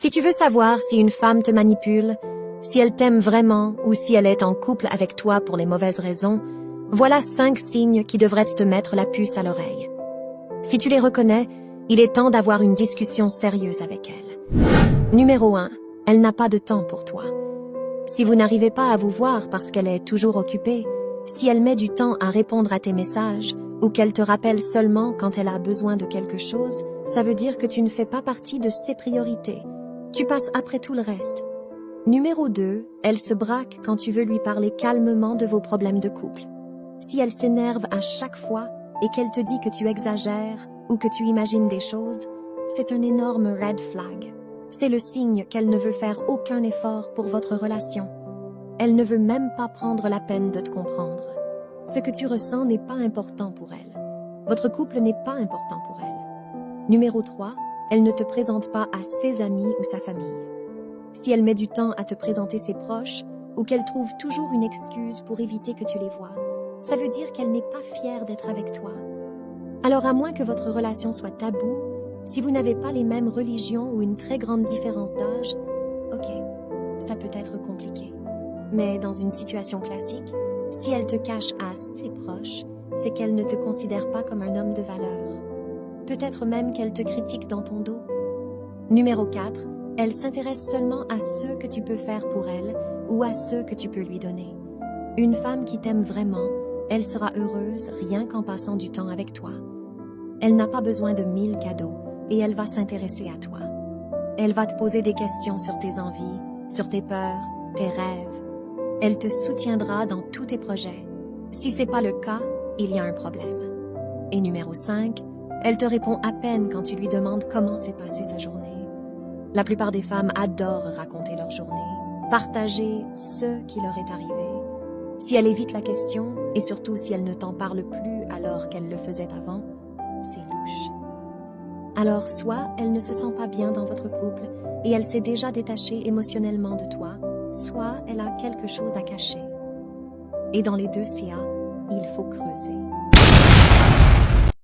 Si tu veux savoir si une femme te manipule, si elle t'aime vraiment ou si elle est en couple avec toi pour les mauvaises raisons, voilà 5 signes qui devraient te mettre la puce à l'oreille. Si tu les reconnais, il est temps d'avoir une discussion sérieuse avec elle. Numéro 1. Elle n'a pas de temps pour toi. Si vous n'arrivez pas à vous voir parce qu'elle est toujours occupée, si elle met du temps à répondre à tes messages ou qu'elle te rappelle seulement quand elle a besoin de quelque chose, ça veut dire que tu ne fais pas partie de ses priorités. Tu passes après tout le reste. Numéro 2. Elle se braque quand tu veux lui parler calmement de vos problèmes de couple. Si elle s'énerve à chaque fois et qu'elle te dit que tu exagères ou que tu imagines des choses, c'est un énorme red flag. C'est le signe qu'elle ne veut faire aucun effort pour votre relation. Elle ne veut même pas prendre la peine de te comprendre. Ce que tu ressens n'est pas important pour elle. Votre couple n'est pas important pour elle. Numéro 3. Elle ne te présente pas à ses amis ou sa famille. Si elle met du temps à te présenter ses proches ou qu'elle trouve toujours une excuse pour éviter que tu les vois, ça veut dire qu'elle n'est pas fière d'être avec toi. Alors à moins que votre relation soit taboue, si vous n'avez pas les mêmes religions ou une très grande différence d'âge, ok, ça peut être compliqué. Mais dans une situation classique, si elle te cache à ses proches, c'est qu'elle ne te considère pas comme un homme de valeur. Peut-être même qu'elle te critique dans ton dos. Numéro 4. Elle s'intéresse seulement à ceux que tu peux faire pour elle ou à ceux que tu peux lui donner. Une femme qui t'aime vraiment, elle sera heureuse rien qu'en passant du temps avec toi. Elle n'a pas besoin de 1000 cadeaux et elle va s'intéresser à toi. Elle va te poser des questions sur tes envies, sur tes peurs, tes rêves. Elle te soutiendra dans tous tes projets. Si c'est pas le cas, il y a un problème. Et numéro 5, elle te répond à peine quand tu lui demandes comment s'est passée sa journée. La plupart des femmes adorent raconter leur journée, partager ce qui leur est arrivé. Si elle évite la question, et surtout si elle ne t'en parle plus alors qu'elle le faisait avant, c'est louche. Alors soit elle ne se sent pas bien dans votre couple et elle s'est déjà détachée émotionnellement de toi, soit elle a quelque chose à cacher. Et dans les deux cas, il faut creuser.